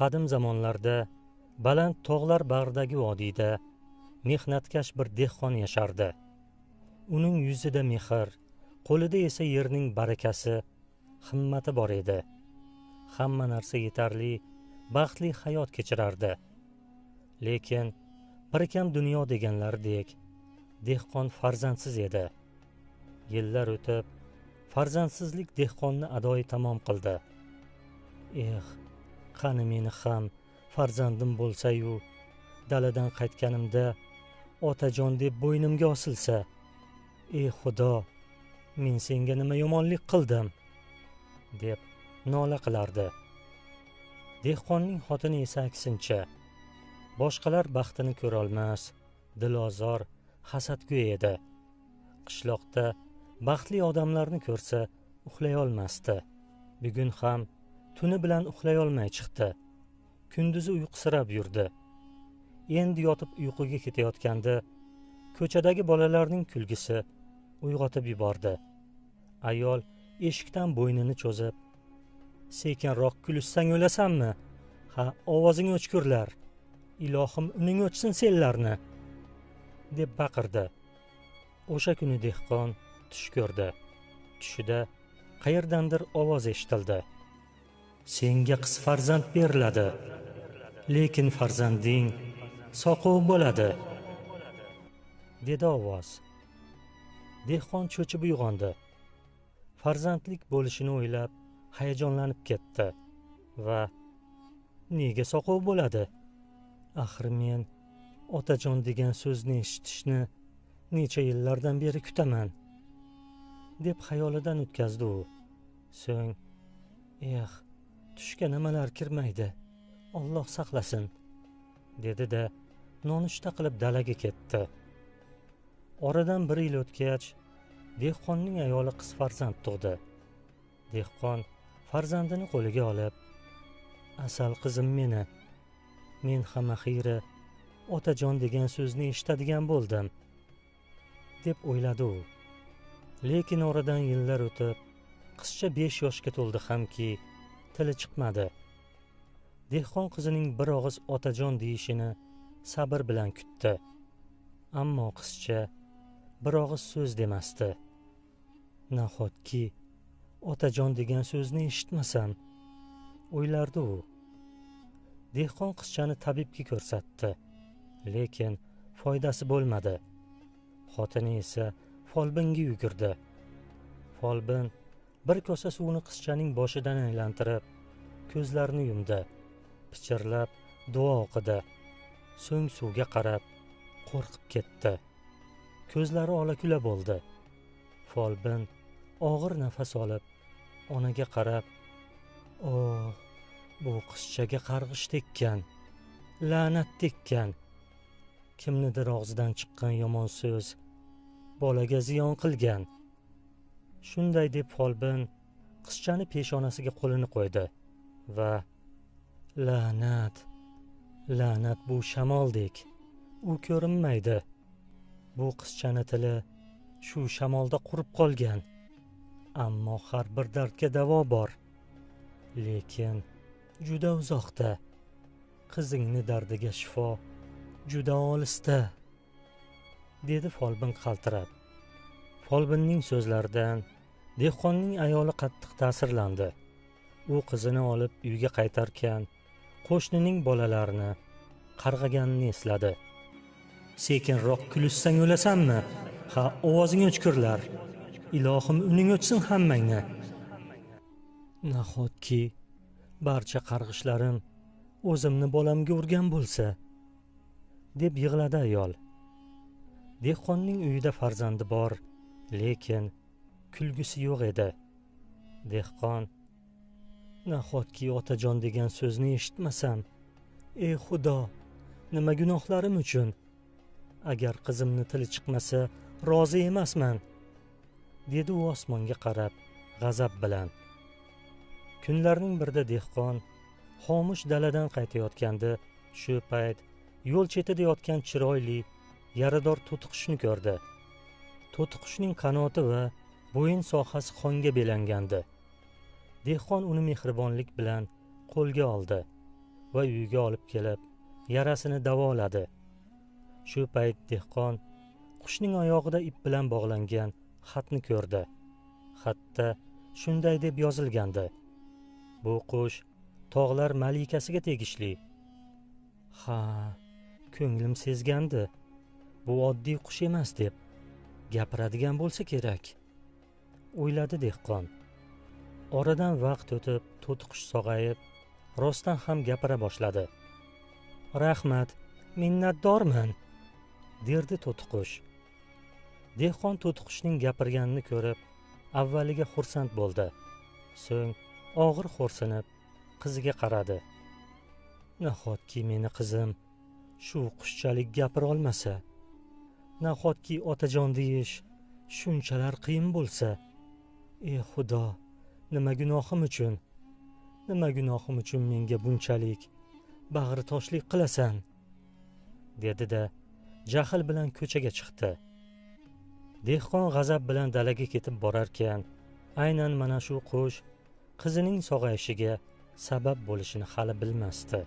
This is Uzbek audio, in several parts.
Qadim zamonlarda baland tog'lar bag'ridagi vodiyda mehnatkash bir dehqon yashardi. Uning yuzida mehr, qo'lida esa yerning barakasi, himmati bor edi. Hamma narsa yetarli, baxtli hayot kechirardi. Lekin bir kam dunyo deganlaridek dehqon farzandsiz edi. Yillar o'tib, farzandsizlik dehqonni adoyi tamom qildi. Qani meni ham farzandim bo'lsa-yu, daladan qaytganimda otajon deb bo'ynimga osilsa, Xudo, men senga nima yomonlik qildim, deb nola qilardi. Dehqonning xotini esa aksincha, boshqalar baxtini ko'ra olmas, dilozor, hasadgo'y edi. Qishloqda baxtli odamlarni ko'rsa uxlay olmasdi. Bugun ham tuni bilan uxlay olmay chiqdi. Kunduzi uyqusirab yurdi. Endi yotib uyquga ketayotganda ko'chadagi bolalarning kulgisi uyg'otib yubordi. Ayol eshikdan bo'ynini cho'zib, "Sekinroq kulishsang o'lasanmi? Ha, ovozing o'chkurlar. Ilohim uning o'chsin senlarni", deb baqirdi. O'sha kuni dehqon tush ko'rdi. Tushida qayerdandir ovoz eshitildi. "Senga qiz farzand beriladi, lekin farzanding soqov bo'ladi", dedi ovoz. Dehqon cho'chib uyg'ondi. Farzandlik bo'lishini o'ylab hayajonlanib ketdi va "Nega soqov bo'ladi? Axir men otajon degan so'zni eshitishni necha yillardan beri kutaman", deb xayolidan o'tkazdi u. So'ng, tushga nimalar kirmaydi, Alloh saqlasin, dedi-da nonushta qilib dalaga ketdi. Oradan bir yil o'tgach, dehqonning ayoli qiz farzand tug'di. Dehqon farzandini qo'liga olib, "Asal qizim meni, men ham axiyri otajon degan so'zni eshitadigan bo'ldim", deb o'yladi u. Lekin oradan yillar o'tib, qizcha 5 yoshga to'ldi hamki, tili chiqmadi. Dehqon qizining bir og'iz otajon deyishini sabr bilan kutdi. Ammo qizcha bir og'iz so'z demasdi. Nahotki otajon degan so'zni eshitmasam, o'ylardi u. Dehqon qizchani tabibga ko'rsatdi, lekin foydasi bo'lmadi. Xotini esa folbinga yugurdi. Folbin bir kosa suvni qizchaning boshidan aylantirib, ko'zlarini yumdi, pichirlab duo o'qidi. So'ng suvga qarab qo'rqib ketdi. Ko'zlari ola-kula bo'ldi. Folbin og'ir nafas olib, onaga qarab, bu qizchaga qarg'ish tekkan, la'nat tekkan. Kimnidir og'zidan chiqqan yomon so'z bolaga ziyon qilgan. Shunday deb folbin qizchani peshonasiga qo'lini qo'ydi va la'nat bu shamoldek, u ko'rinmaydi. Bu qizchani tili shu shamolda qurib qolgan. Ammo har bir dardga davo bor. Lekin juda uzoqda. Qizingni dardiga shifo juda olisda, dedi folbin qaltirab. Folbinning so'zlaridan dehqonning ayoli qattiq ta'sirlandi. U qizini olib uyga qaytarkan, qo'shnining bolalarini qarg'aganini esladi. "Sekinroq kulishsang o'lasanmi? Ha, ovozing o'chkurlar. Ilohim uning o'chsin hammangni. Nahotki barcha qarg'ishlarim o'zimni bolamga urgan bo'lsa", deb yig'ladi ayol. Dehqonning uyida farzandi bor, lekin kulgusi yo'q edi. Dehqon, "Nahotki otajon degan so'zni eshitmasam, Xudo, nima gunohlarim uchun? Agar qizimni tili chiqmasa, rozi emasman", dedi u osmonga qarab, g'azab bilan. Kunlarning birida dehqon xomush daladan qaytayotganda, shu payt yo'l chetida yotgan chiroyli, yarador to'tiqushni ko'rdi. To'tiqushning qanoti va bo'yin sohasi qonga belangandi. Dehqon uni mehribonlik bilan qo'lga oldi. va uyiga olib kelib yarasini davoladi. Shu payt dehqon qushning oyog'ida ip bilan bog'langan xatni ko'rdi. Xatda shunday deb yozilgandi: bu qush tog'lar malikasiga tegishli. Ha, ko'nglim sezgandi, bu oddiy qush emas deb gapiradigan bo'lsa kerak, o'yladi dehqon. Oradan vaqt o'tib, to'tiqush sog'ayib, rostdan ham gapira boshladi. Rahmat, minnatdorman, derdi to'tiqush. Dehqon to'tiqushning gapirganini ko'rib, avvaliga xursand bo'ldi. So'ng og'ir xo'rsinib, qiziga qaradi. Nahotki meni qizim shu qushchalik gapira olmasa, nahotki otajon deyish shunchalar qiyin bo'lsa, ey Xudo, nima gunohim uchun menga bunchalik bag'ri toshlik qilasan, dedi-da jahl bilan ko'chaga chiqdi. Dehqon g'azab bilan dalaga ketib borarkan, aynan mana shu qush qizining sog'ayishiga sabab bo'lishini hali bilmasdi.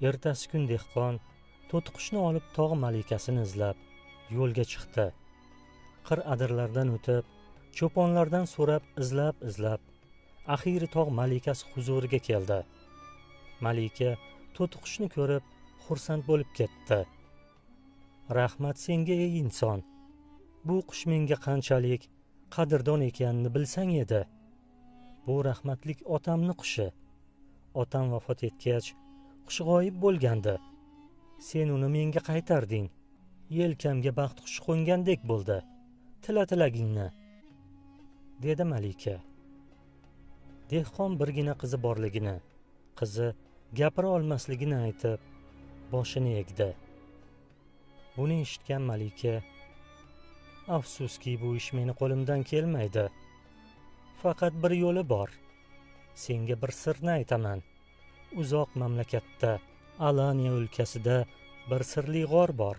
Ertasi kun dehqon to'tiqushni olib tog' malikasini izlab yo'lga chiqdi. Qir adirlardan o'tib, cho'ponlardan so'rab izlab, axiri tog' malikasi huzuriga keldi. Malika to'tiqushni ko'rib xursand bo'lib ketdi. Rahmat senga ey inson. Bu qush menga qanchalik qadrdon ekanini bilsang edi. Bu rahmatlik otamni qushi. Otam vafot etgach, qush g'oyib bo'lgandi. Sen uni menga qaytarding. Yelkamga baxt qushi qo'ngandek bo'ldi. Tila tilagingni, dedi Malika. Dehqon birgina qizi borligini, qizi gapira olmasligini aytib, boshini egdi. Buni eshitgan Malika, afsuski bu ish meni qo'limdan kelmaydi. Faqat bir yo'li bor. Senga bir sirni aytaman. Uzoq mamlakatda, Alaniya o'lkasida bir sirli g'or bor.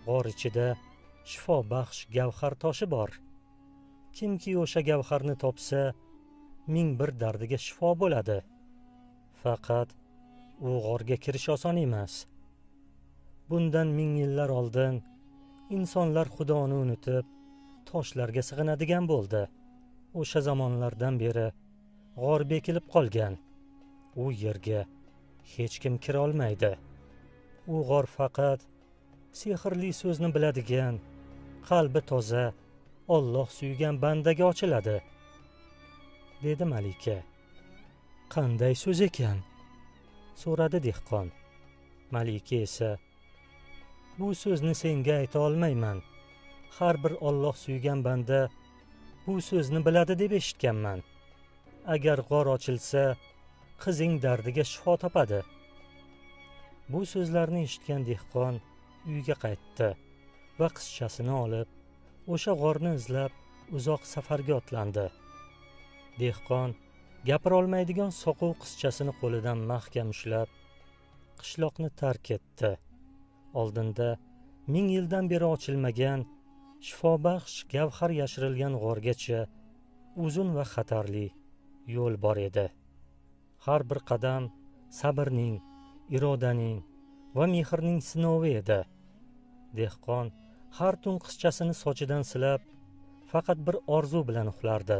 G'or ichida shifo baxsh gavhar toshi bor. Kimki o'sha gavharni topsa, 1001 dardiga shifo bo'ladi. Faqat u g'orga kirish oson emas. Bundan 1000 yillar oldin insonlar Xudoni unutib, toshlarga sig'inadigan bo'ldi. O'sha zamonlardan beri g'or bekilib qolgan. U yerga hech kim kira olmaydi. U g'or faqat sehrli so'zni biladigan, qalbi toza, Alloh suygan bandaga ochiladi, dedi Malika. Qanday so'z ekan? so'radi dehqon. Malika esa, bu so'zni senga ayta olmayman. Har bir Alloh suygan banda bu so'zni biladi deb eshitganman. Agar g'or ochilsa, qizing dardiga shifo topadi. Bu so'zlarni eshitgan dehqon uyga qaytdi va qizchasini olib, o'sha g'orni izlab uzoq safarga otlandi. Dehqon gapira olmaydigan soqov qizchasini qo'lidan mahkam ushlab, qishloqni tark etdi. Oldinda 1000 yildan beri ochilmagan, shifobaxsh gavhar yashirilgan g'orgacha uzun va xatarli yo'l bor edi. Har bir qadam sabrning, irodaning va mehrning sinovi edi. Dehqon har tun qizchasini sochidan silab, faqat bir orzu bilan uxlardi.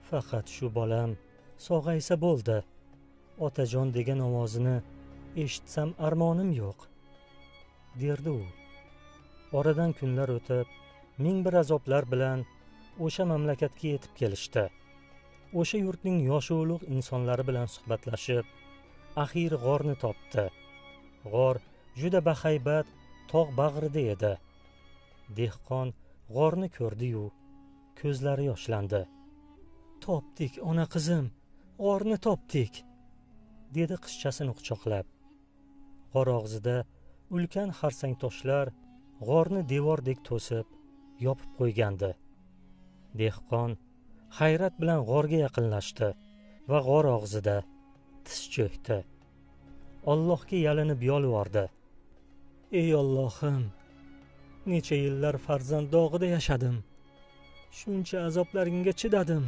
Faqat shu bolam sog'aysa bo'ldi. Otajon degan ovozini eshitsam armonim yo'q, derdi u. Oradan kunlar o'tib, 1001 azoblar bilan o'sha mamlakatga yetib kelishdi. O'sha yurtning yosh ulug' insonlari bilan suhbatlashib, axir g'orni topdi. G'or juda bahaybat tog' bag'rida edi. Dehqon g'orni ko'rdi-yu, ko'zlari yoshlandi. Topdik, ona qizim, g'orni topdik, dedi qizchasini quchoqlab. G'or og'zida ulkan xarsang toshlar g'orni devordek to'sib, yopib qo'ygandi. Dehqon hayrat bilan g'orga yaqinlashdi va g'or og'zida tiz cho'kdi. Allohga yalinib yolvordi. Ey Allohim, necha yillar farzand dog'ida yashadim. Shuncha azoblaringga chidadim.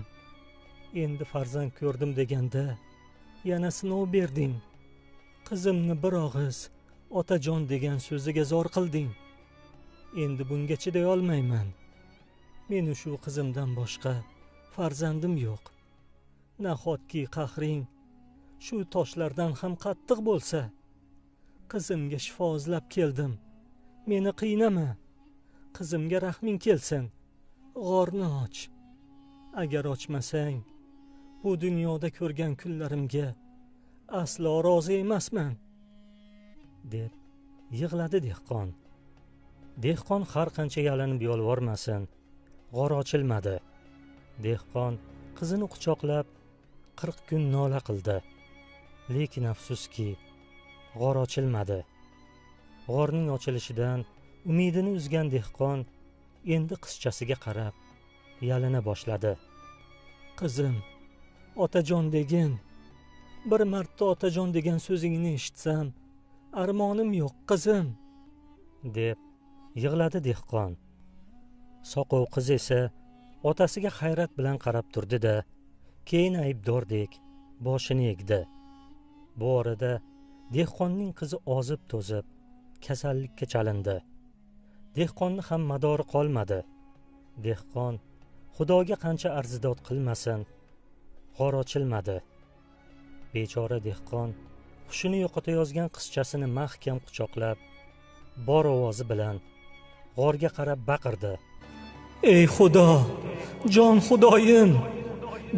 Endi farzand ko'rdim deganda yana sinov berding. Qizimni bir og'iz otajon degan so'ziga zor qilding. Endi bunga chiday olmayman. Meni shu qizimdan boshqa farzandim yo'q. Nahotki qahring shu toshlardan ham qattiq bo'lsa. Qizimga shifo izlab keldim. Meni qiynama. Qizimga rahming kelsin. G'orni och. Agar ochmasang, bu dunyoda ko'rgan kunlarimga aslo rozi emasman, deb yig'ladi dehqon. Dehqon har qancha yalinib yolvormasin, g'or ochilmadi. Dehqon qizini quchoqlab 40 kun nola qildi. Lekin afsuski, g'or ochilmadi. G'orning ochilishidan umidini uzgan dehqon endi qizchasiga qarab yalina boshladi. Qizim, otajon degin. Bir marta otajon degan so'zingni eshitsam, armonim yo'q qizim, deb yig'ladi dehqon. Soqov qiz esa otasiga hayrat bilan qarab turdi-da, keyin aybdordek boshini egdi. Bu orada dehqonning qizi ozib-to'zib kasallikka chalindi. Dehqonni ham madori qolmadi. Dehqon Xudoga qancha arzidod qilmasin, g'or ochilmadi. Bechora dehqon hushini yo'qotayozgan qizchasini mahkam quchoqlab, bor ovozi bilan g'orga qarab baqirdi. Ey Xudo, jon Xudoyim,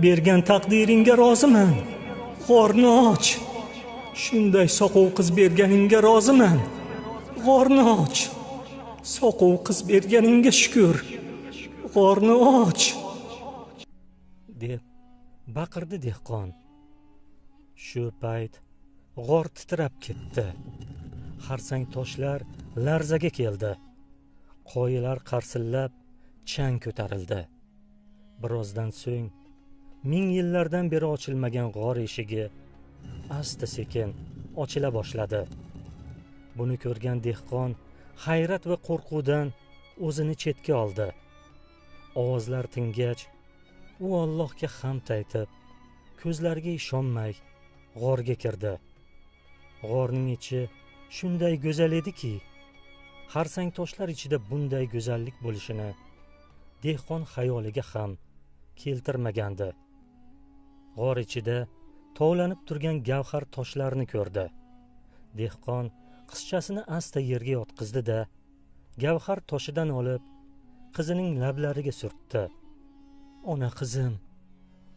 bergan taqdiringga roziman. G'orni och. Shunday soqov qiz berganingga roziman. G'orni och. Soqov qiz berganingga shukr. G'orni och, deb baqirdi dehqon. Shu payt g'or titrab ketdi. Xarsang toshlar larzaga keldi. Qoyalar qarsillab chang ko'tarildi. Birozdan so'ng 1000 yillardan beri ochilmagan g'or eshigi asta-sekin ochila boshladi. Buni ko'rgan dehqon hayrat va qo'rquvdan o'zini chetga oldi. Ovozlar tingach, u Allohga hamd aytib, ko'zlariga ishonmay g'orga kirdi. G'orning ichi shunday go'zal ediki, xarsang toshlar ichida bunday go'zallik bo'lishini dehqon xayoliga ham keltirmagandi. G'or ichida tovlanib turgan gavhar toshlarni ko'rdi. Dehqon qizchasini asta yerga yotqizdi-da, gavhar toshidan olib qizining lablariga surtdi. Ona qizim,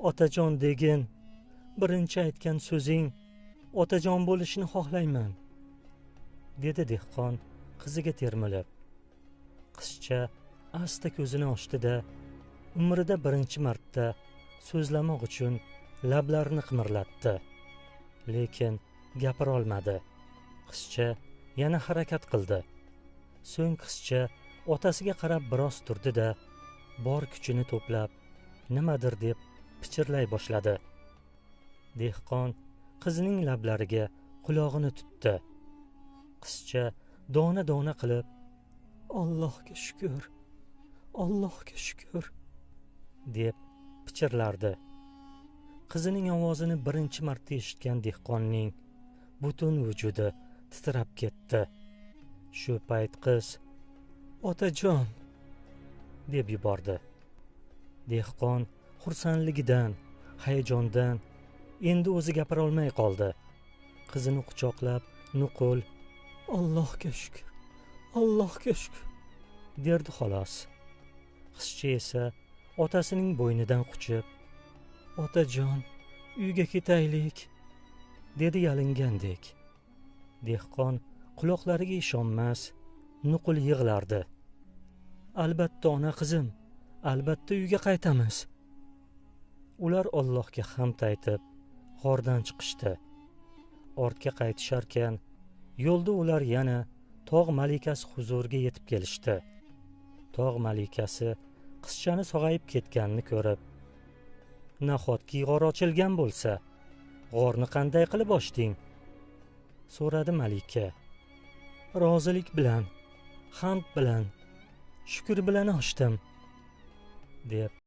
otajon degin. Birinchi aytgan so'zing otajon bo'lishini xohlayman, dedi dehqon qiziga termilib. Qizcha asta ko'zini ochdi-da, umrida birinchi marta so'zlamoq uchun lablarini qimirlatdi. Lekin gapira olmadi. Qizcha yana harakat qildi. So'ng qizcha otasiga qarab biroz turdi-da, bor kuchini to'plab nimadir deb pichirlay boshladi. Dehqon qizining lablariga qulog'ini tutdi. Qizcha dona-dona qilib, Allohga shukr, Allohga shukr, deb pichirlardi. Qizining ovozini birinchi marta eshitgan dehqonning butun vujudi titrab ketdi. Shu payt qiz otajon deb yubordi. Dehqon xursandligidan, hayajondan endi o'zi gapira olmay qoldi. Qizini quchoqlab, nuqul Allohga shukr, Allohga shukr derdi xolos. Qizcha esa otasining bo'ynidan quchib, otajon, uyga ketaylik, dedi yalingandek. Dehqon quloqlariga ishonmas, nuqul yig'lardi. Albatta ona qizim, albatta uyga qaytamiz. Ular Allohga hamd aytib g'ordan chiqishdi. Ortga qaytisharkan, yo'lda ular yana tog' malikasi huzuriga yetib kelishdi. Tog' malikasi qizchani sog'ayib ketganini ko'rib, nahotki g'or ochilgan bo'lsa, g'orni qanday qilib ochding? so'radi malika. Rozilik bilan, hamd bilan, shukr bilan ochdim, deb